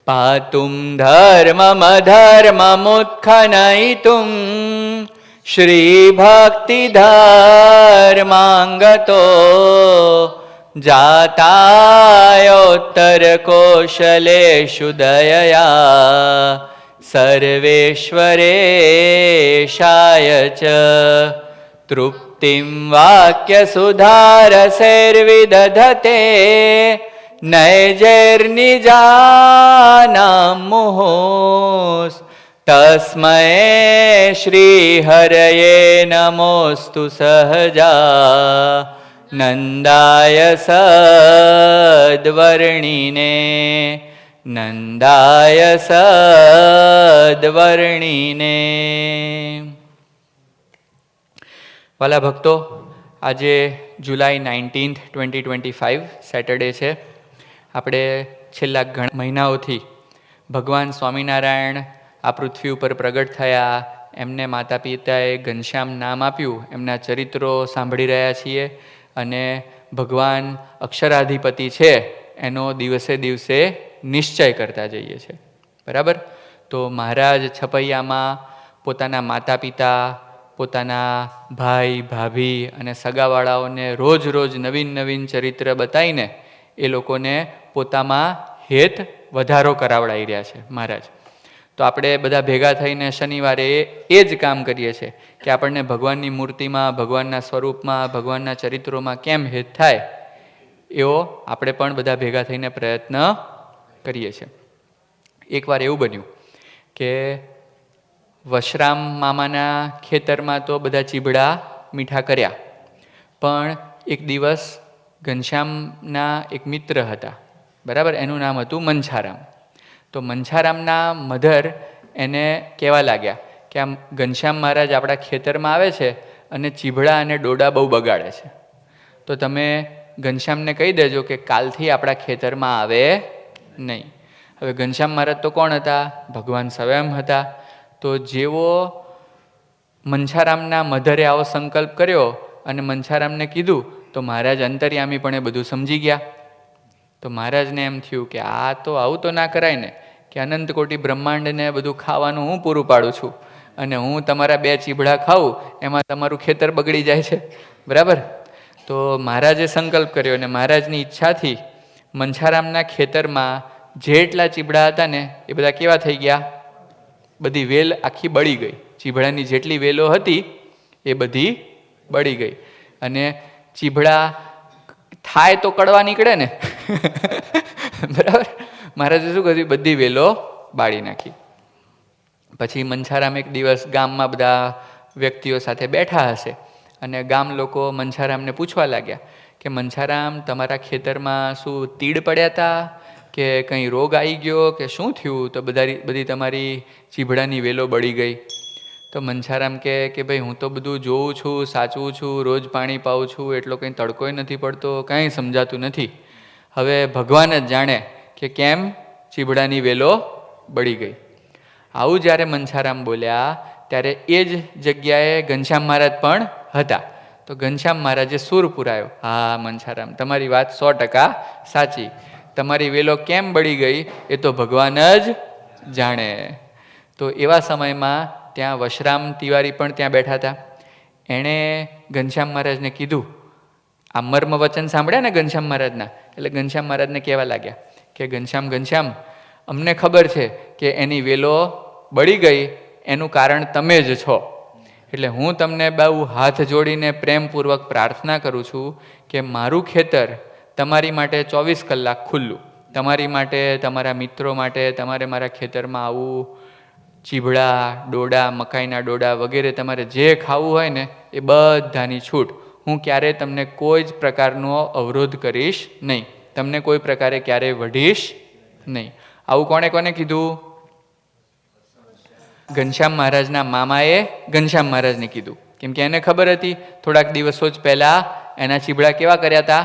પાતુમ ધર્મમધર્મમુત્ખનયિતુમ શ્રી ભક્તિ ધર્માંગતો જાતાયોત્તર કૌશલેષુ દયયા સર્વેશ્વરેશાય ચ તૃપ્તિમ વાક્ય સુધારસૈર્વિદધતે નૈજૈર્નિજાનાં મુહોસ તસ્મૈ શ્રી હરયે નમોસ્તુ સહજા નંદાય સદ્વર્ણિને નંદાય સદ્વર્ણિને. વાલા ભક્તો, આજે જુલાઈ 19, 2025 સેટરડે છે. આપણે છેલ્લા ઘણા મહિનાઓથી ભગવાન સ્વામિનારાયણ આ પૃથ્વી ઉપર પ્રગટ થયા, એમને માતા પિતાએ ઘનશ્યામ નામ આપ્યું, એમના ચરિત્રો સાંભળી રહ્યા છીએ અને ભગવાન અક્ષરાધિપતિ છે એનો દિવસે દિવસે નિશ્ચય કરતા જઈએ છીએ. બરાબર? તો મહારાજ છપૈયામાં પોતાના માતા પિતા, પોતાના ભાઈ ભાભી અને સગાવાળાઓને રોજ રોજ નવીન નવીન ચરિત્ર બતાવીને એ લોકોને પોતામાં હેત વધારો કરાવડાવી રહ્યા છે મહારાજ. તો આપણે બધા ભેગા થઈને શનિવારે એ જ કામ કરીએ છીએ કે આપણને ભગવાનની મૂર્તિમાં, ભગવાનના સ્વરૂપમાં, ભગવાનના ચરિત્રોમાં કેમ હેત થાય એવો આપણે પણ બધા ભેગા થઈને પ્રયત્ન કરીએ છીએ. એકવાર એવું બન્યું કે વશરામ મામાના ખેતરમાં તો બધા ચીભડા મીઠા કર્યા, પણ એક દિવસ ઘનશ્યામના એક મિત્ર હતા, બરાબર, એનું નામ હતું મંછારામ. તો મંછારામના મધર એને કહેવા લાગ્યા કે આમ ઘનશ્યામ મહારાજ આપણા ખેતરમાં આવે છે અને ચીભડા અને ડોડા બહુ બગાડે છે, તો તમે ઘનશ્યામને કહી દેજો કે કાલથી આપણા ખેતરમાં આવે નહીં. હવે ઘનશ્યામ મહારાજ તો કોણ હતા? ભગવાન સ્વયં હતા. તો જેવો મંછારામના મધરે આવો સંકલ્પ કર્યો અને મંછારામને કીધું તો મહારાજ અંતર્યામી પણ એ બધું સમજી ગયા. તો મહારાજને એમ થયું કે આ તો આવું તો ના કરાય ને, કે અનંત કોટી બ્રહ્માંડને બધું ખાવાનું હું પૂરું પાડું છું અને હું તમારા 2 ચીભડા ખાઉં એમાં તમારું ખેતર બગડી જાય છે. બરાબર? તો મહારાજે સંકલ્પ કર્યો અને મહારાજની ઈચ્છાથી મંછારામના ખેતરમાં જેટલા ચીભડા હતા ને એ બધા કેવા થઈ ગયા? બધી વેલ આખી બળી ગઈ. ચીભડાની જેટલી વેલો હતી એ બધી બળી ગઈ. અને ચીભડા થાય તો કડવા નીકળે ને બરાબર? મહારાજે શું કર્યું? બધી વેલો બાળી નાખી. પછી મંછારામ એક દિવસ ગામમાં બધા વ્યક્તિઓ સાથે બેઠા હશે અને ગામ લોકો મંછારામને પૂછવા લાગ્યા કે મંછારામ, તમારા ખેતરમાં શું તીડ પડ્યા હતા કે કંઈ રોગ આવી ગયો કે શું થયું? તો બધી તમારી ચીભડાની વેલો બળી ગઈ. તો મંછારામ કે ભાઈ હું તો બધું જોઉં છું, સાચવું છું, રોજ પાણી પાઉં છું, એટલો કંઈ તડકોય નથી પડતો, કાંઈ સમજાતું નથી. હવે ભગવાન જ જાણે કે કેમ ચીભડાની વેલો બળી ગઈ. આવું જ્યારે મંછારામ બોલ્યા ત્યારે એ જ જગ્યાએ ઘનશ્યામ મહારાજ પણ હતા. તો ઘનશ્યામ મહારાજે સૂર પુરાયો, હા મંછારામ, તમારી વાત 100% સાચી. તમારી વેલો કેમ બળી ગઈ એ તો ભગવાન જ જાણે. તો એવા સમયમાં ત્યાં વશરામ તિવારી પણ ત્યાં બેઠા હતા. એણે ઘનશ્યામ મહારાજને કીધું, આ મર્મ વચન સાંભળ્યા ને ઘનશ્યામ મહારાજના, એટલે ઘનશ્યામ મહારાજને કહેવા લાગ્યા કે ઘનશ્યામ, અમને ખબર છે કે એની વેલો બળી ગઈ એનું કારણ તમે જ છો. એટલે હું તમને બહુ હાથ જોડીને પ્રેમપૂર્વક પ્રાર્થના કરું છું કે મારું ખેતર તમારી માટે 24 કલાક ખુલ્લું, તમારી માટે, તમારા મિત્રો માટે તમારે મારા ખેતરમાં આવું ચીભડા, ડોડા, મકાઈના ડોડા વગેરે તમારે જે ખાવું હોય ને એ બધાની છૂટ. હું ક્યારેય તમને કોઈ જ પ્રકારનો અવરોધ કરીશ નહીં, તમને કોઈ પ્રકારે ક્યારેય વઢીશ નહીં. આવું કોને કીધું? ઘનશ્યામ મહારાજના મામાએ ઘનશ્યામ મહારાજને કીધું. કેમ કે એને ખબર હતી થોડાક દિવસો જ પહેલાં એના ચીભડા કેવા કર્યા હતા?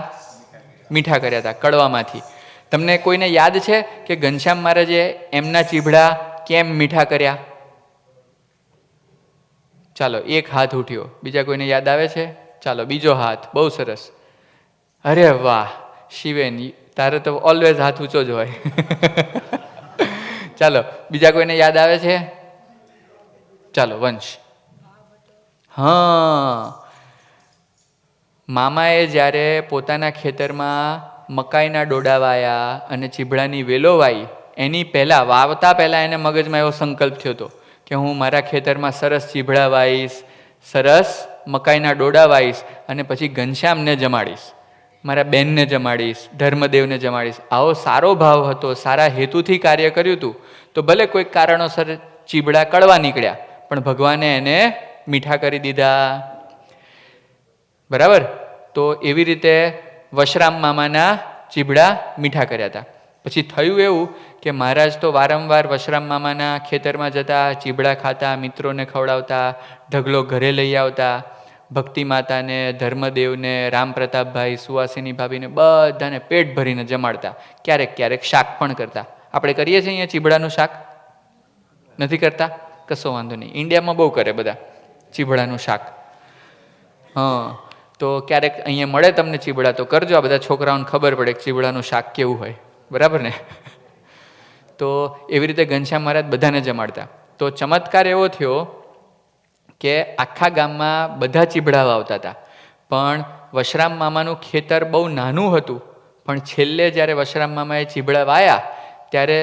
મીઠા કર્યા હતા, કડવામાંથી. તમને કોઈને યાદ છે કે ઘનશ્યામ મહારાજે એમના ચીભડા કેમ મીઠા કર્યા? ચાલો, એક હાથ ઉઠ્યો. બીજા કોઈને યાદ આવે છે? ચાલો, બીજો હાથ. બહુ સરસ. અરે વાહ શિવેન, તારે તો ઓલવેઝ હાથ ઊંચો જ હોય. ચાલો બીજા કોઈને યાદ આવે છે? ચાલો વંશ. હા, મામાએ જ્યારે પોતાના ખેતરમાં મકાઈના ડોડા વાયા અને ચીભડાની વેલો વાઈ, એની પહેલાં વાવતા પહેલાં એને મગજમાં એવો સંકલ્પ થયો હતો કે હું મારા ખેતરમાં સરસ ચીભડા વાઈશ, સરસ મકાઈના ડોડા વાઈશ અને પછી ઘનશ્યામને જમાડીશ, મારા બેનને જમાડીશ, ધર્મદેવને જમાડીશ. આવો સારો ભાવ હતો, સારા હેતુથી કાર્ય કર્યું હતું. તો ભલે કોઈક કારણોસર ચીભડા કડવા નીકળ્યા, પણ ભગવાને એને મીઠા કરી દીધા. બરાબર? તો એવી રીતે વશરામ મામાના ચીભડા મીઠા કર્યા હતા. પછી થયું એવું કે મહારાજ તો વારંવાર વશરામ મામાના ખેતરમાં જતા, ચીભડા ખાતા, મિત્રોને ખવડાવતા, ઢગલો ઘરે લઈ આવતા, ભક્તિ માતાને, ધર્મદેવને, રામ પ્રતાપભાઈ, સુવાસીની ભાભીને બધાને પેટ ભરીને જમાડતા. ક્યારેક ક્યારેક શાક પણ કરતા. આપણે કરીએ છીએ અહીંયા ચીભડાનું શાક? નથી કરતા? કશો વાંધો નહીં, ઇન્ડિયામાં બહુ કરે બધા ચીભડાનું શાક. હા, તો ક્યારેક અહીંયા મળે તમને ચીભડા તો કરજો, આ બધા છોકરાઓને ખબર પડે કે ચીભડાનું શાક કેવું હોય. બરાબર ને? તો એવી રીતે ઘનશ્યામ મહારાજ બધાને જમાડતા. તો ચમત્કાર એવો થયો કે આખા ગામમાં બધા ચીભડા વાવતા હતા, પણ વશરામ મામાનું ખેતર બહુ નાનું હતું. પણ છેલ્લે જ્યારે વશરામ મામાએ ચીભડા વાયા ત્યારે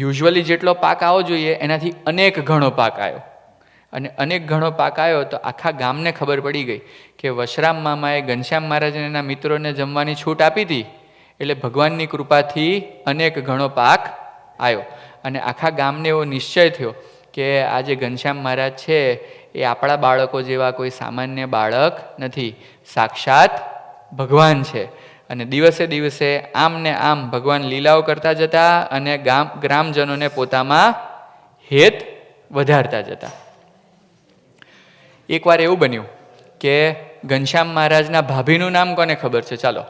યુઝ્યુઅલી જેટલો પાક આવવો જોઈએ એનાથી અનેક ઘણો પાક આવ્યો. અને અનેક ઘણો પાક આવ્યો તો આખા ગામને ખબર પડી ગઈ કે વશરામ મામાએ ઘનશ્યામ મહારાજને એના મિત્રોને જમવાની છૂટ આપી હતી, એટલે ભગવાનની કૃપાથી અનેક ઘણો પાક આવ્યો. અને આખા ગામને એવો નિશ્ચય થયો કે આ જે ઘનશ્યામ મહારાજ છે એ આપણા બાળકો જેવા કોઈ સામાન્ય બાળક નથી, સાક્ષાત ભગવાન છે. અને દિવસે દિવસે આમ ને આમ ભગવાન લીલાઓ કરતા જતા અને ગ્રામજનોને પોતામાં હેત વધારતા જતા. એકવાર એવું બન્યું કે ઘનશ્યામ મહારાજના ભાભીનું નામ કોને ખબર છે? ચાલો.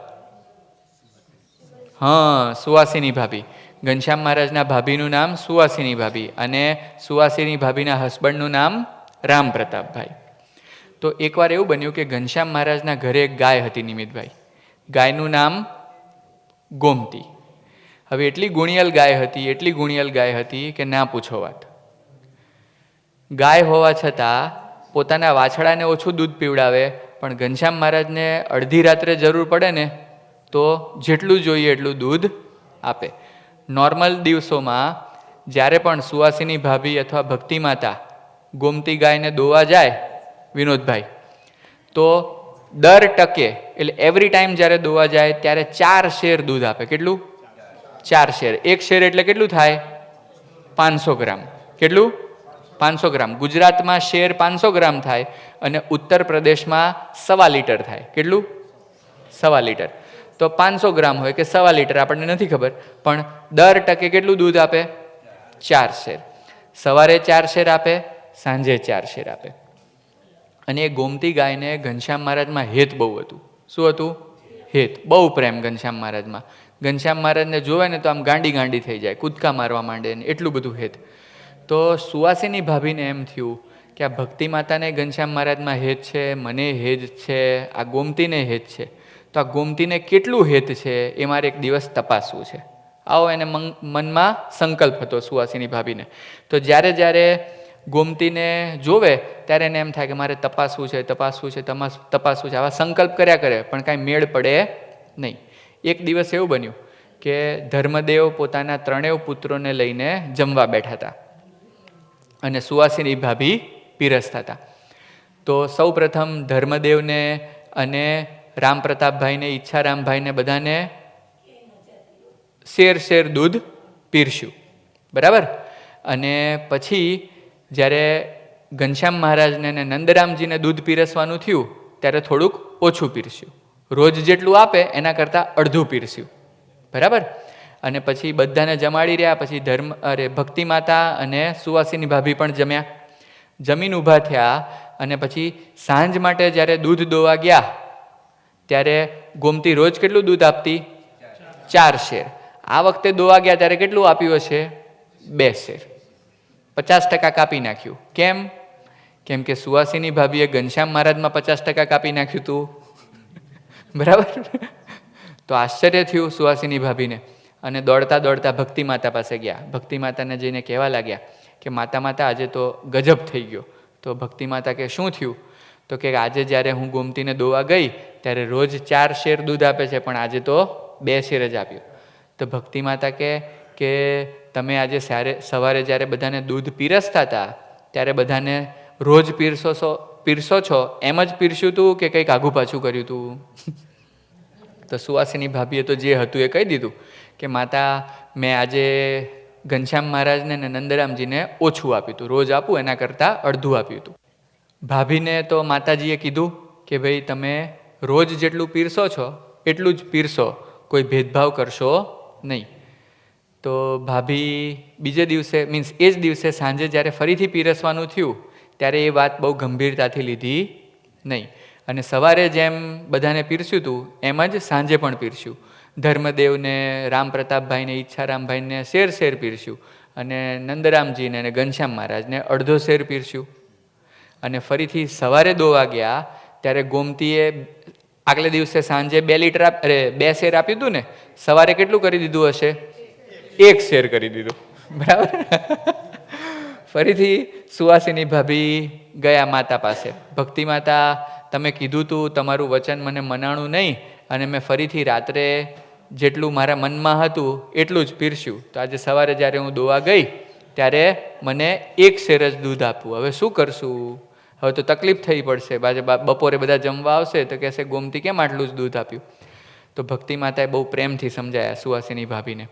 હા, સુવાસીની ભાભી. ઘનશ્યામ મહારાજના ભાભીનું નામ સુવાસીની ભાભી અને સુવાસીની ભાભીના હસબન્ડનું નામ રામ પ્રતાપભાઈ. તો એકવાર એવું બન્યું કે ઘનશ્યામ મહારાજના ઘરે એક ગાય હતી, નિમિતભાઈ. ગાયનું નામ ગોમતી. હવે એટલી ગુણિયલ ગાય હતી, એટલી ગુણિયલ ગાય હતી કે ના પૂછો વાત. ગાય હોવા છતાં પોતાના વાછડાને ઓછું દૂધ પીવડાવે, પણ ઘનશ્યામ મહારાજને અડધી રાત્રે જરૂર પડે ને તો જેટલું જોઈએ એટલું દૂધ આપે. નોર્મલ દિવસોમાં જ્યારે પણ સુવાસીની ભાભી અથવા ભક્તિ માતા ગોમતી ગાયને દોવા જાય, વિનોદભાઈ, તો દર ટકે એટલે એવરી ટાઈમ જ્યારે દોવા જાય ત્યારે 4 શેર દૂધ આપે. કેટલું? 4 શેર. 1 શેર એટલે કેટલું થાય? 500 ગ્રામ. કેટલું? 500 ગ્રામ. ગુજરાતમાં શેર 500 ગ્રામ થાય અને ઉત્તર પ્રદેશમાં 1.25 લીટર થાય. કેટલું? 1.25 લીટર. તો 500 ગ્રામ હોય કે 1.25 લીટર આપણને નથી ખબર, પણ દર ટકે કેટલું દૂધ આપે? 4 શેર. સવારે 4 શેર આપે, સાંજે 4 શેર આપે. અને એ ગોમતી ગાયને ઘનશ્યામ મહારાજમાં હેત બહુ હતું. શું હતું? હેત. બહુ પ્રેમ ઘનશ્યામ મહારાજમાં. ઘનશ્યામ મહારાજને જોવે ને તો આમ ગાંડી ગાંડી થઈ જાય, કૂદકા મારવા માંડે ને એટલું બધું હેત. તો સુવાસીની ભાભીને એમ થયું કે આ ભક્તિ માતાને ઘનશ્યામ મહારાજમાં હેત છે, મને હેત છે, આ ગોમતીને હેત છે, તો આ ગોમતીને કેટલું હેત છે એ મારે એક દિવસ તપાસવું છે. આવો એને મનમાં સંકલ્પ હતો સુવાસીની ભાભીને. તો જ્યારે જ્યારે ગોમતીને જોવે ત્યારે એને એમ થાય કે મારે તપાસવું છે, તપાસવું છે, તપાસવું છે. આવા સંકલ્પ કર્યા કરે પણ કાંઈ મેળ પડે નહીં. એક દિવસ એવું બન્યું કે ધર્મદેવ પોતાના 3 પુત્રોને લઈને જમવા બેઠા હતા અને સુવાસીની ભાભી પીરસતા હતા. તો સૌ પ્રથમ ધર્મદેવને અને રામ પ્રતાપભાઈને, ઈચ્છારામભાઈને બધાને શેર દૂધ પીરસ્યું. બરાબર? અને પછી જ્યારે ઘનશ્યામ મહારાજને અને નંદરામજીને દૂધ પીરસવાનું થયું ત્યારે થોડુંક ઓછું પીરસ્યું. રોજ જેટલું આપે એના કરતાં અડધું પીરસ્યું. બરાબર? અને પછી બધાને જમાડી રહ્યા. પછી ભક્તિ માતા અને સુવાસીની ભાભી પણ જમ્યા. જમીન ઊભા થયા અને પછી સાંજ માટે જ્યારે દૂધ દોવા ગયા ત્યારે ગોમતી રોજ કેટલું દૂધ આપતી? 4 શેર. આ વખતે દોવા ગયા ત્યારે કેટલું આપ્યું હશે? 2 શેર. 50% કાપી નાખ્યું. કેમ? કેમ કે સુવાસીની ભાભીએ ઘનશ્યામ મહારાજમાં 50% કાપી નાખ્યું હતું. બરાબર? તો આશ્ચર્ય થયું સુવાસીની ભાભીને. અને દોડતા દોડતા ભક્તિ માતા પાસે ગયા. ભક્તિ માતાને જઈને કહેવા લાગ્યા કે માતા માતા આજે તો ગજબ થઈ ગયો. તો ભક્તિ માતા કે શું થયું? તો કે આજે જ્યારે હું ગોમતીને દોવા ગઈ ત્યારે રોજ 4 શેર દૂધ આપે છે, પણ આજે તો 2 શેર જ આપ્યું. તો ભક્તિ માતા કે તમે આજે સવારે જ્યારે બધાને દૂધ પીરસતા હતા ત્યારે બધાને રોજ પીરસો છો એમ જ પીરસ્યું તું કે કંઈક આઘું પાછું કર્યું તું? તો સુવાસિની ભાભીએ તો જે હતું એ કહી દીધું કે માતા મેં આજે ઘનશ્યામ મહારાજને અને નંદરામજીને ઓછું આપ્યું હતું, રોજ આપું એના કરતાં અડધું આપ્યું હતું. ભાભીને તો માતાજીએ કીધું કે ભાઈ તમે રોજ જેટલું પીરસો છો એટલું જ પીરસો, કોઈ ભેદભાવ કરશો નહીં. તો ભાભી બીજે દિવસે મીન્સ એ જ દિવસે સાંજે જ્યારે ફરીથી પીરસવાનું થયું ત્યારે એ વાત બહુ ગંભીરતાથી લીધી નહીં, અને સવારે જેમ બધાને પીરસ્યું હતું એમ જ સાંજે પણ પીરસ્યું. ધર્મદેવને, રામપ્રતાપભાઈને, ઈચ્છારામભાઈને શેર પીરસ્યું, અને નંદરામજીને અને ઘનશ્યામ મહારાજને અડધો શેર પીરસ્યું. અને ફરીથી સવારે દોવા ગયા ત્યારે ગોમતીએ આગલે દિવસે સાંજે 2 લીટર 2 શેર આપ્યું હતું ને, સવારે કેટલું કરી દીધું હશે? 1 શેર કરી દીધું. બરાબર. ફરીથી સુવાસિની ભાભી ગયા માતા પાસે. ભક્તિ માતા, તમે કીધું તું, તમારું વચન મને મનાણું નહીં, અને મેં ફરીથી રાત્રે જેટલું મારા મનમાં હતું એટલું જ પીરસ્યું. તો આજે સવારે જ્યારે હું દોવા ગઈ ત્યારે મને 1 શેર જ દૂધ આપવું. હવે શું કરશું? હવે તો તકલીફ થઈ પડશે. બપોરે બધા જમવા આવશે તો કહેશે ગોમતી કેમ આટલું જ દૂધ આપ્યું? તો ભક્તિ માતાએ બહુ પ્રેમથી સમજાયા સુવાસિની ભાભીને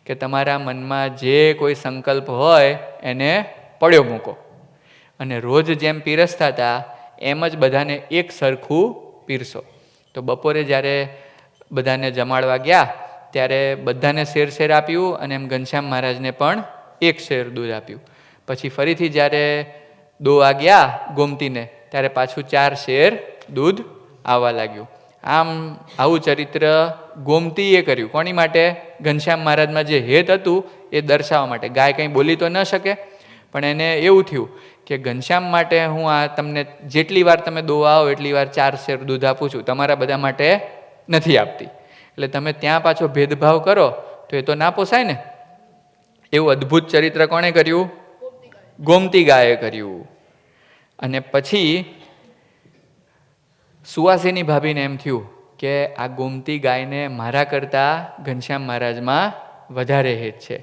કે તમારા મનમાં જે કોઈ સંકલ્પ હોય એને પડ્યો મૂકો, અને રોજ જેમ પીરસતા હતા એમ જ બધાને એક સરખું પીરસો. તો બપોરે જ્યારે બધાને જમાડવા ગયા ત્યારે બધાને શેર આપ્યું, અને એમ ઘનશ્યામ મહારાજને પણ 1 શેર દૂધ આપ્યું. પછી ફરીથી જ્યારે દોવા ગયા ગોમતીને ત્યારે પાછું 4 શેર દૂધ આવવા લાગ્યું. આવું ચરિત્ર ગોમતીએ કર્યું. કોની માટે? ઘનશ્યામ મહારાજમાં જે હેત હતું એ દર્શાવવા માટે. ગાય કંઈ બોલી તો ન શકે, પણ એને એવું થયું કે ઘનશ્યામ માટે હું આ તમને જેટલી વાર તમે દોવા આવો એટલી વાર 4 શેર દૂધ આપું છું, તમારા બધા માટે નથી આપતી. એટલે તમે ત્યાં પાછો ભેદભાવ કરો તો એ તો ના પોસાય ને. એવું અદ્ભુત ચરિત્ર કોણે કર્યું? ગોમતી ગાયે કર્યું. અને પછી સુવાસિની ભાભીને એમ થયું કે આ ગોમતી ગાયને મારા કરતાં ઘનશ્યામ મહારાજમાં વધારે હેત છે,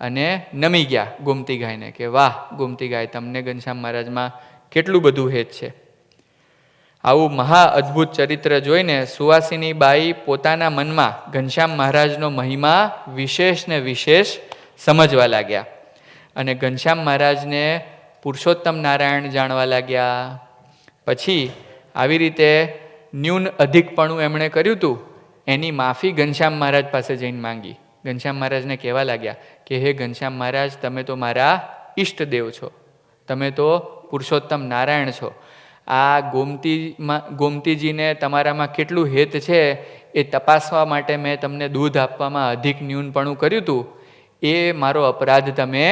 અને નમી ગયા ગોમતી ગાયને કે વાહ ગોમતી ગાય, તમને ઘનશ્યામ મહારાજમાં કેટલું બધું હેત છે. આવું મહા અદ્ભુત ચરિત્ર જોઈને સુવાસિની બાઈ પોતાના મનમાં ઘનશ્યામ મહારાજનો મહિમા વિશેષ ને વિશેષ સમજવા લાગ્યા, અને ઘનશ્યામ મહારાજને પુરુષોત્તમ નારાયણ જાણવા લાગ્યા. પછી આવી રીતે ન્યૂન અધિકપણું એમણે કર્યું હતું એની માફી ઘનશ્યામ મહારાજ પાસે જઈને માંગી. ઘનશ્યામ મહારાજને કહેવા લાગ્યા કે હે ઘનશ્યામ મહારાજ, તમે તો મારા ઈષ્ટદેવ છો, તમે તો પુરુષોત્તમ નારાયણ છો. આ ગોમતીજીને તમારામાં કેટલું હેત છે એ તપાસવા માટે મેં તમને દૂધ આપવામાં અધિક ન્યૂનપણું કર્યું હતું, એ મારો અપરાધ તમે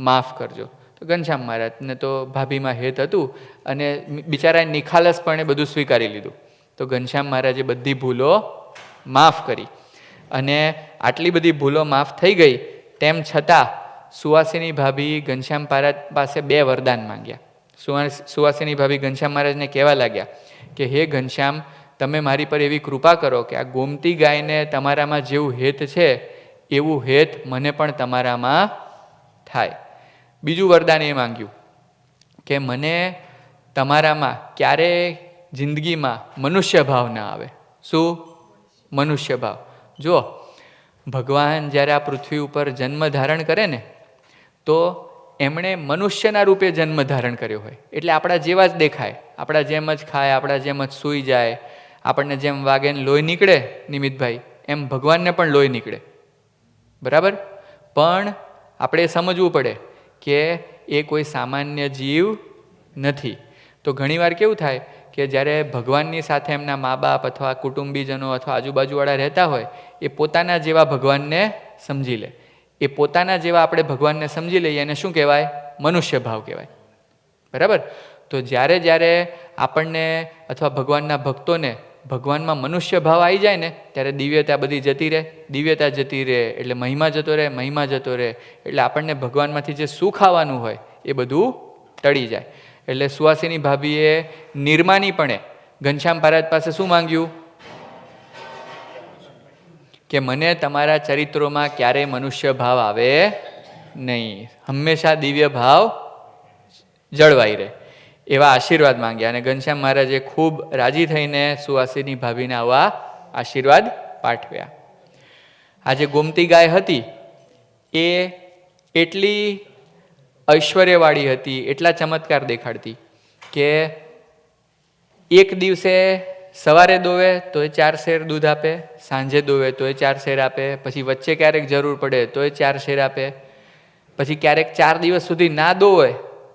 માફ કરજો. તો ઘનશ્યામ મહારાજને તો ભાભીમાં હેત હતું, અને બિચારાએ નિખાલસપણે બધું સ્વીકારી લીધું. તો ઘનશ્યામ મહારાજે બધી ભૂલો માફ કરી, અને આટલી બધી ભૂલો માફ થઈ ગઈ તેમ છતાં સુવાસિની ભાભી ઘનશ્યામ મહારાજ પાસે 2 વરદાન માંગ્યા. સુવાસિની ભાભી ઘનશ્યામ મહારાજને કહેવા લાગ્યા કે હે ઘનશ્યામ, તમે મારી પર એવી કૃપા કરો કે આ ગોમતી ગાયને તમારામાં જેવું હેત છે એવું હેત મને પણ તમારામાં થાય. બીજું વરદાન એ માંગ્યું કે મને તમારામાં ક્યારેય જિંદગીમાં મનુષ્ય ભાવ ના આવે. શું? મનુષ્ય ભાવ. જો ભગવાન જ્યારે આ પૃથ્વી ઉપર જન્મ ધારણ કરે ને તો એમણે મનુષ્યના રૂપે જન્મ ધારણ કર્યો હોય, એટલે આપણા જેવા જ દેખાય, આપણા જેમ જ ખાય, આપણા જેમ જ સૂઈ જાય, આપણને જેમ વાગે ને લોહી નીકળે નિમિતભાઈ, એમ ભગવાનને પણ લોહી નીકળે. બરાબર? પણ આપણે સમજવું પડે કે એ કોઈ સામાન્ય જીવ નથી. તો ઘણીવાર કેવું થાય કે જ્યારે ભગવાનની સાથે એમના મા બાપ અથવા કુટુંબીજનો અથવા આજુબાજુવાળા રહેતા હોય એ પોતાના જેવા ભગવાનને સમજી લે. એ પોતાના જેવા આપણે ભગવાનને સમજી લઈએ એને શું કહેવાય? મનુષ્ય ભાવ કહેવાય. બરાબર? તો જ્યારે આપણને અથવા ભગવાનના ભક્તોને ભગવાનમાં મનુષ્ય ભાવ આવી જાય ને ત્યારે દિવ્યતા બધી જતી રહે, દિવ્યતા જતી રહે એટલે મહિમા જતો રહે, મહિમા જતો રહે એટલે આપણને ભગવાનમાંથી જે સુખ આવવાનું હોય એ બધું ટળી જાય. એટલે સુવાસિની ભાભીએ નિર્માનીપણે ઘનશ્યામ મહારાજ પાસે શું માંગ્યું કે મને તમારા ચરિત્રોમાં ક્યારેય મનુષ્ય ભાવ આવે નહીં, હંમેશા દિવ્ય ભાવ જળવાઈ રહે, એવા આશીર્વાદ માંગ્યા. અને ઘનશ્યામ મહારાજે ખૂબ રાજી થઈને સુવાસિની ભાભીને આવા આશીર્વાદ પાઠવ્યા. આ જે ગોમતી ગાય હતી એ એટલી ઐશ્વર્યવાળી હતી, એટલા ચમત્કાર દેખાડતી કે એક દિવસે સવારે દોવે તો એ 4 શેર દૂધ આપે, સાંજે દોવે તો એ 4 શેર આપે, પછી વચ્ચે ક્યારેક જરૂર પડે તો એ 4 શેર આપે, પછી ક્યારેક 4 દિવસ સુધી ના દોવે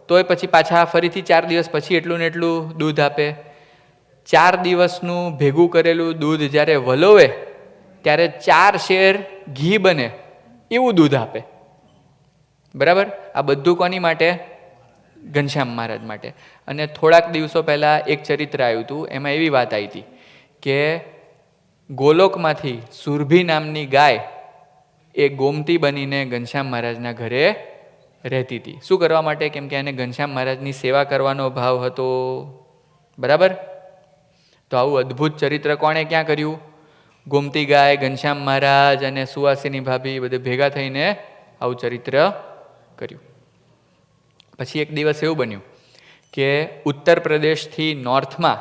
તોય પછી પાછા ફરીથી 4 દિવસ પછી એટલું ને એટલું દૂધ આપે. 4 દિવસનું ભેગું કરેલું દૂધ જ્યારે વલોવે ત્યારે 4 શેર ઘી બને એવું દૂધ આપે. બરાબર? આ બધું કોની માટે? ઘનશ્યામ મહારાજ માટે. અને થોડાક દિવસો પહેલાં એક ચરિત્ર આવ્યું હતું, એમાં એવી વાત આવી હતી કે ગોલોકમાંથી સુરભી નામની ગાય એ ગોમતી બનીને ઘનશ્યામ મહારાજના ઘરે રહેતી હતી. શું કરવા માટે? કેમ કે એને ઘનશ્યામ મહારાજની સેવા કરવાનો ભાવ હતો. બરાબર? તો આવું અદ્ભુત ચરિત્ર કોણે ક્યાં કર્યું? ગોમતી ગાય, ઘનશ્યામ મહારાજ અને સુવાસિની ભાભી બધે ભેગા થઈને આવું ચરિત્ર કર્યું. પછી એક દિવસ એવું બન્યું કે ઉત્તર પ્રદેશથી નોર્થમાં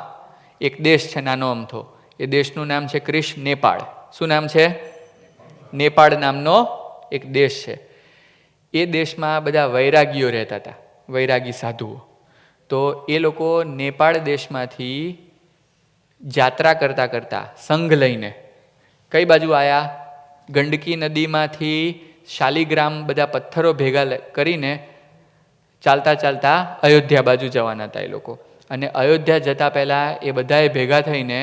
એક દેશ છે નાનો અમથો, એ દેશનું નામ છે ક્રિશ નેપાળ. શું નામ છે? નેપાળ નામનો એક દેશ છે. એ દેશમાં બધા વૈરાગીઓ રહેતા હતા, વૈરાગી સાધુઓ. તો એ લોકો નેપાળ દેશમાંથી જાત્રા કરતા કરતા સંઘ લઈને કઈ બાજુ આવ્યા? ગંડકી નદીમાંથી શાલિગ્રામ બધા પથ્થરો ભેગા કરીને ચાલતા ચાલતા અયોધ્યા બાજુ જવાના હતા એ લોકો. અને અયોધ્યા જતા પહેલાં એ બધાએ ભેગા થઈને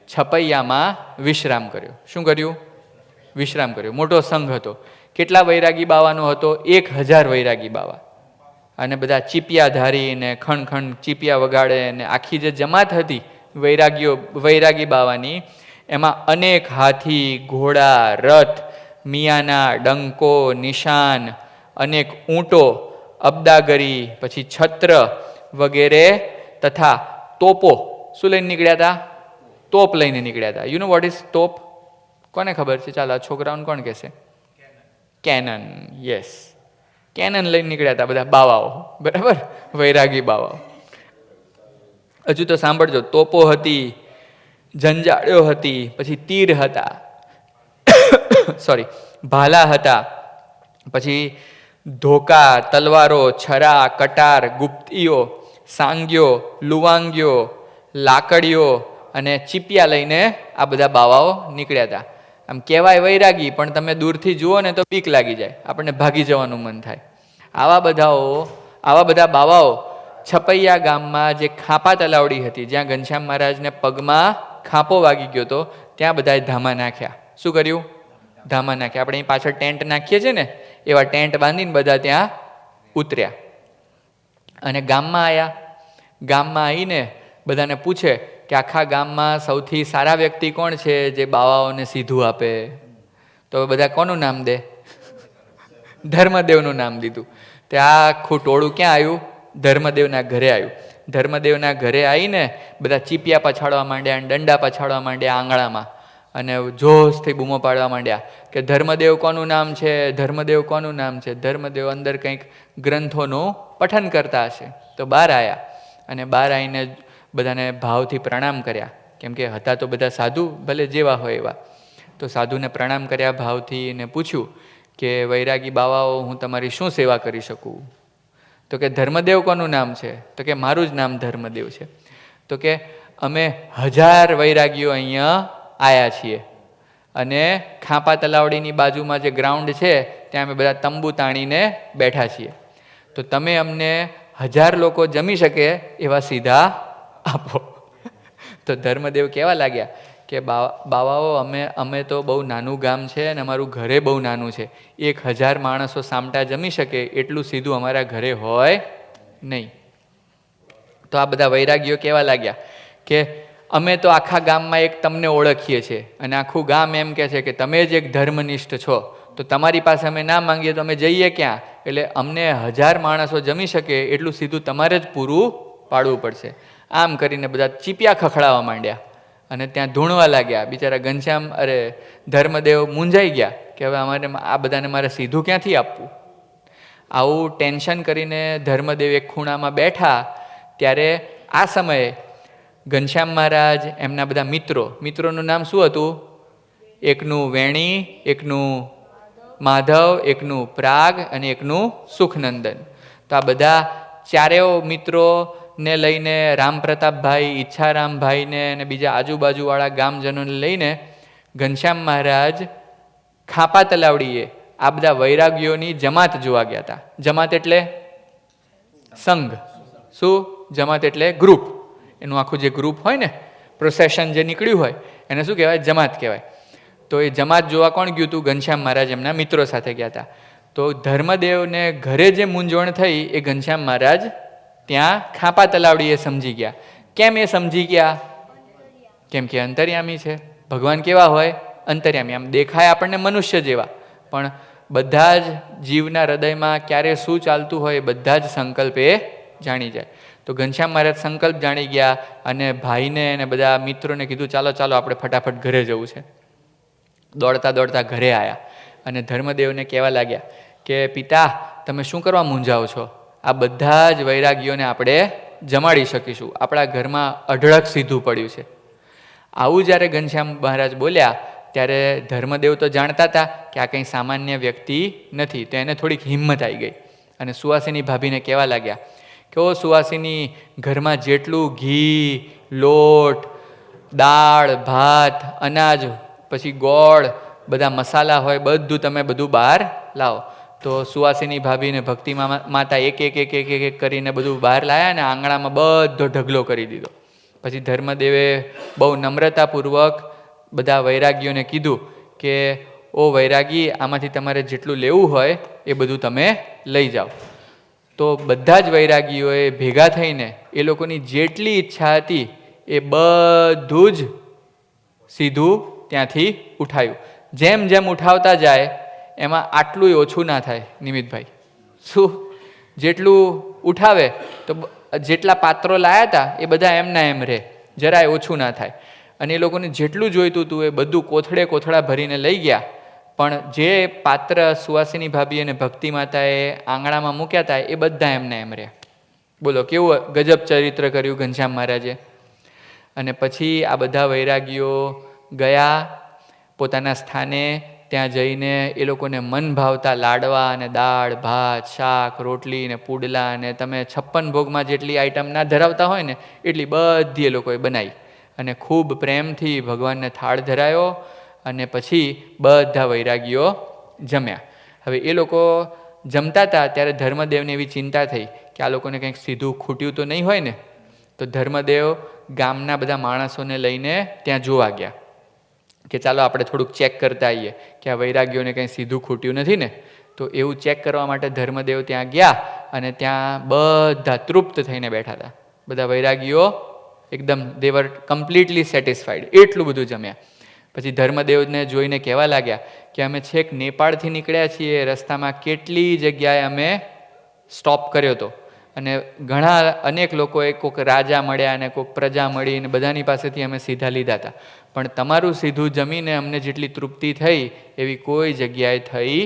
છપૈયામાં વિશ્રામ કર્યો. શું કર્યું? વિશ્રામ કર્યો. મોટો સંઘ હતો. કેટલા વૈરાગી બાવાનો હતો? 1000 વૈરાગી બાવા. અને બધા ચીપિયા ધારીને ખણ ખણ ચીપિયા વગાડે ને આખી જે જમાત હતી વૈરાગી બાવાની, એમાં અનેક હાથી, ઘોડા, રથ, મિયાના, ડંકો, નિશાન, અનેક ઊંટો, અબદાગરી, પછી છત્ર વગેરે તથા તોપો. શું લઈને નીકળ્યા હતા? તોપ લઈને નીકળ્યા હતા. યુ નો વોટ ઇઝ તોપ? કોને ખબર છે? ચાલો આ છોકરાઓને કોણ કહેશે? કેનન. યસ, કેનન લઈને નીકળ્યા હતા બધા બાવાઓ. બરાબર? વૈરાગી બાવાઓ. હજુ તો સાંભળજો, તોપો હતી, જંજાળ્યો હતી, પછી તીર હતા, સોરી ભાલા હતા, પછી ધોકા, તલવારો, છરા, કટાર, ગુપ્તીઓ, સાંગ્યો, લુવાંગ્યો, લાકડીઓ અને ચીપિયા લઈને આ બધા બાવાઓ નીકળ્યા હતા. આમ કહેવાય વૈરાગી, પણ તમે દૂરથી જુઓ ને તો બીક લાગી જાય, આપણને ભાગી જવાનું મન થાય. આવા બધા બાવાઓ છપૈયા ગામમાં જે ખાપા તલાવડી હતી, જ્યાં ઘનશ્યામ મહારાજને પગમાં ખાંપો વાગી ગયો હતો, ત્યાં બધાએ ધામા નાખ્યા. શું કર્યું? ધામા નાખ્યા. આપણે અહીં પાછળ ટેન્ટ નાખીએ છીએ ને, એવા ટેન્ટ બાંધીને બધા ત્યાં ઉતર્યા અને ગામમાં આવ્યા. ગામમાં આવીને બધાને પૂછે કે આખા ગામમાં સૌથી સારા વ્યક્તિ કોણ છે જે બાવાઓને સીધું આપે? તો બધા કોનું નામ દે? ધર્મદેવનું નામ દીધું. ત્યાં આખું ટોળું ક્યાં આવ્યું? ધર્મદેવના ઘરે આવ્યું. ધર્મદેવના ઘરે આવીને બધા ચીપિયા પછાડવા માંડ્યા અને દંડા પછાડવા માંડ્યા આંગણામાં, અને જોશથી બૂમો પાડવા માંડ્યા કે ધર્મદેવ કોનું નામ છે? ધર્મદેવ કોનું નામ છે? ધર્મદેવ અંદર કંઈક ગ્રંથોનું પઠન કરતા હશે. તો બહાર આવ્યા અને બહાર આવીને બધાને ભાવથી પ્રણામ કર્યા, કેમ કે હતા તો બધા સાધુ, ભલે જેવા હોય એવા. તો સાધુને પ્રણામ કર્યા ભાવથી, ને પૂછ્યું કે વૈરાગી બાવાઓ, હું તમારી શું સેવા કરી શકું? તો કે ધર્મદેવ કોનું નામ છે? તો કે મારું જ નામ ધર્મદેવ છે. તો કે અમે 1000 વૈરાગીઓ અહીંયા આવ્યા છીએ અને ખાંપા તલાવડીની બાજુમાં જે ગ્રાઉન્ડ છે ત્યાં અમે બધા તંબુ તાણીને બેઠા છીએ. તો તમે અમને 1000 લોકો જમી શકે એવા સીધા આપો. તો ધર્મદેવ કહેવા લાગ્યા કે બાવાઓ, અમે તો બહુ નાનું ગામ છે અને અમારું ઘરે બહુ નાનું છે. 1000 માણસો સામટા જમી શકે એટલું સીધું અમારા ઘરે હોય નહીં. તો આ બધા વૈરાગીઓ કહેવા લાગ્યા કે અમે તો આખા ગામમાં એક તમને ઓળખીએ છીએ અને આખું ગામ એમ કહે છે કે તમે જ એક ધર્મનિષ્ઠ છો, તો તમારી પાસે અમે ના માંગીએ તો અમે જઈએ ક્યાં? એટલે અમને 1000 માણસો જમી શકે એટલું સીધું તમારે જ પૂરું પાડવું પડશે. આમ કરીને બધા ચીપિયા ખખડાવવા માંડ્યા અને ત્યાં ધૂણવા લાગ્યા. બિચારા ઘનશ્યામ ધર્મદેવ મૂંઝાઈ ગયા કે હવે અમારે આ બધાને મારે સીધું ક્યાંથી આપવું. આવું ટેન્શન કરીને ધર્મદેવ એક ખૂણામાં બેઠા. ત્યારે આ સમયે ઘનશ્યામ મહારાજ, એમના બધા મિત્રોનું નામ શું હતું? એકનું વેણી, એકનું માધવ, એકનું પ્રાગ અને એકનું સુખનંદન. તો આ બધા ચારેય મિત્રોને લઈને રામપ્રતાપભાઈ, ઈચ્છારામભાઈને અને બીજા આજુબાજુવાળા ગામજનોને લઈને ઘનશ્યામ મહારાજ ખાપા તલાવડીએ આ બધા વૈરાગીઓની જમાત જોવા ગયા હતા. જમાત એટલે સંઘ. શું? જમાત એટલે ગ્રુપ. એનું આખું જે ગ્રુપ હોય ને, પ્રોસેશન જે નીકળ્યું હોય એને શું કહેવાય? જમાત કહેવાય. તો એ જમાત જોવા કોણ ગયું હતું? ઘનશ્યામ મહારાજ એમના મિત્રો સાથે ગયા હતા. તો ધર્મદેવને ઘરે જે મૂંઝવણ થઈ એ ઘનશ્યામ મહારાજ ત્યાં ખાપા તલાવડીએ સમજી ગયા. કેમ એ સમજી ગયા? કેમ કે અંતર્યામી છે. ભગવાન કેવા હોય? અંતર્યામી. આમ દેખાય આપણને મનુષ્ય જેવા, પણ બધા જ જીવના હૃદયમાં ક્યારે શું ચાલતું હોય બધા જ સંકલ્પ એ જાણી જાય. તો ઘનશ્યામ મહારાજ સંકલ્પ જાણી ગયા અને ભાઈને અને બધા મિત્રોને કીધું ચાલો ચાલો આપણે ફટાફટ ઘરે જવું છે. દોડતા દોડતા ઘરે આવ્યા અને ધર્મદેવને કહેવા લાગ્યા કે પિતા, તમે શું કરવા મૂંઝાઓ છો? આ બધા જ વૈરાગીઓને આપણે જમાડી શકીશું. આપણા ઘરમાં અઢળક સીધું પડ્યું છે. આવું જ્યારે ઘનશ્યામ મહારાજ બોલ્યા ત્યારે ધર્મદેવ તો જાણતા હતા કે આ કંઈ સામાન્ય વ્યક્તિ નથી. તો એને થોડીક હિંમત આવી ગઈ અને સુવાસિની ભાભીને કહેવા લાગ્યા કે ઓ સુવાસિની, ઘરમાં જેટલું ઘી, લોટ, દાળ, ભાત, અનાજ, પછી ગોળ, બધા મસાલા હોય બધું તમે બધું બહાર લાવો. તો સુવાસિની ભાભીને ભક્તિ માતા એક એક એક એક એક કરીને બધું બહાર લાવ્યા અને આંગણામાં બધો ઢગલો કરી દીધો. પછી ધર્મદેવે બહુ નમ્રતાપૂર્વક બધા વૈરાગીઓને કીધું કે ઓ વૈરાગી, આમાંથી તમારે જેટલું લેવું હોય એ બધું તમે લઈ જાઓ. તો બધા જ વૈરાગીઓએ ભેગા થઈને એ લોકોની જેટલી ઈચ્છા હતી એ બધું જ સીધું ત્યાંથી ઉઠાયું. જેમ જેમ ઉઠાવતા જાય એમાં આટલું ઓછું ના થાય નિમિતભાઈ. શું? જેટલું ઉઠાવે તો જેટલા પાત્રો લાયા હતા એ બધા એમના એમ રહે, જરાય ઓછું ના થાય. અને એ લોકોને જેટલું જોઈતું હતું એ બધું કોથળે કોથળા ભરીને લઈ ગયા. પણ જે પાત્ર સુવાસિની ભાભી અને ભક્તિ માતાએ આંગણામાં મૂક્યા હતા એ બધા એમને એમ રહ્યા. બોલો કેવું ગજબ ચરિત્ર કર્યું ઘનશ્યામ મહારાજે. અને પછી આ બધા વૈરાગીઓ ગયા પોતાના સ્થાને. ત્યાં જઈને એ લોકોને મન ભાવતા લાડવા અને દાળ, ભાત, શાક, રોટલી ને પુડલા અને તમે 56 ભોગમાં જેટલી આઈટમ ના ધરાવતા હોય ને એટલી બધી એ લોકોએ બનાવી અને ખૂબ પ્રેમથી ભગવાનને થાળ ધરાયો. અને પછી બધા વૈરાગીઓ જમ્યા. હવે એ લોકો જમતા હતા ત્યારે ધર્મદેવને એવી ચિંતા થઈ કે આ લોકોને કંઈક સીધું ખૂટ્યું તો નહીં હોય ને. તો ધર્મદેવ ગામના બધા માણસોને લઈને ત્યાં જોવા ગયા કે ચાલો આપણે થોડુંક ચેક કરતા આવીએ કે આ વૈરાગીઓને કંઈ સીધું ખૂટ્યું નથી ને. તો એવું ચેક કરવા માટે ધર્મદેવ ત્યાં ગયા અને ત્યાં બધા તૃપ્ત થઈને બેઠા હતા. બધા વૈરાગીઓ એકદમ દે વર કમ્પ્લીટલી સેટિસ્ફાઈડ, એટલું બધું જમ્યા. પછી ધર્મદેવને જોઈને કહેવા લાગ્યા કે અમે છેક નેપાળથી નીકળ્યા છીએ, રસ્તામાં કેટલી જગ્યાએ અમે સ્ટોપ કર્યો હતો અને અનેક લોકોએ કોઈક રાજા મળ્યા અને કોઈક પ્રજા મળી અને બધાની પાસેથી અમે સીધા લીધા હતા, પણ તમારું સીધું જમીને અમને જેટલી તૃપ્તિ થઈ એવી કોઈ જગ્યાએ થઈ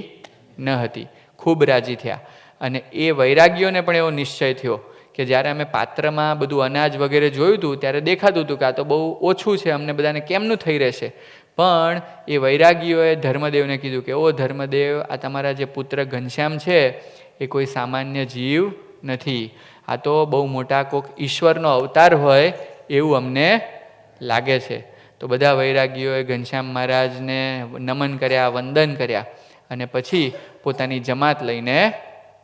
ન હતી. ખૂબ રાજી થયા. અને એ વૈરાગીઓને પણ એવો નિશ્ચય થયો કે જ્યારે અમે પાત્રમાં બધું અનાજ વગેરે જોયું હતું ત્યારે દેખાતું હતું કે આ તો બહુ ઓછું છે, અમને બધાને કેમનું થઈ રહેશે. પણ એ વૈરાગીઓએ ધર્મદેવને કીધું કે ઓ ધર્મદેવ, આ તમારા જે પુત્ર ઘનશ્યામ છે એ કોઈ સામાન્ય જીવ નથી. આ તો બહુ મોટા કોઈક ઈશ્વરનો અવતાર હોય એવું અમને લાગે છે. તો બધા વૈરાગીઓએ ઘનશ્યામ મહારાજને નમન કર્યા, વંદન કર્યા અને પછી પોતાની જમાત લઈને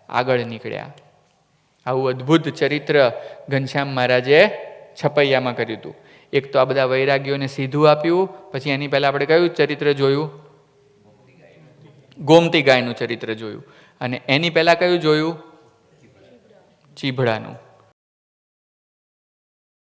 આગળ નીકળ્યા. આવું અદ્ભુત ચરિત્ર ઘનશ્યામ મહારાજે છપૈયામાં કર્યું હતું. એક તો આ બધા વૈરાગીઓને સીધું આપ્યું, પછી એની પહેલા આપણે કયું ચરિત્ર જોયું? ગોમતી ગાયનું ચરિત્ર જોયું. અને એની પહેલા કયું જોયું? ચીભડાનું.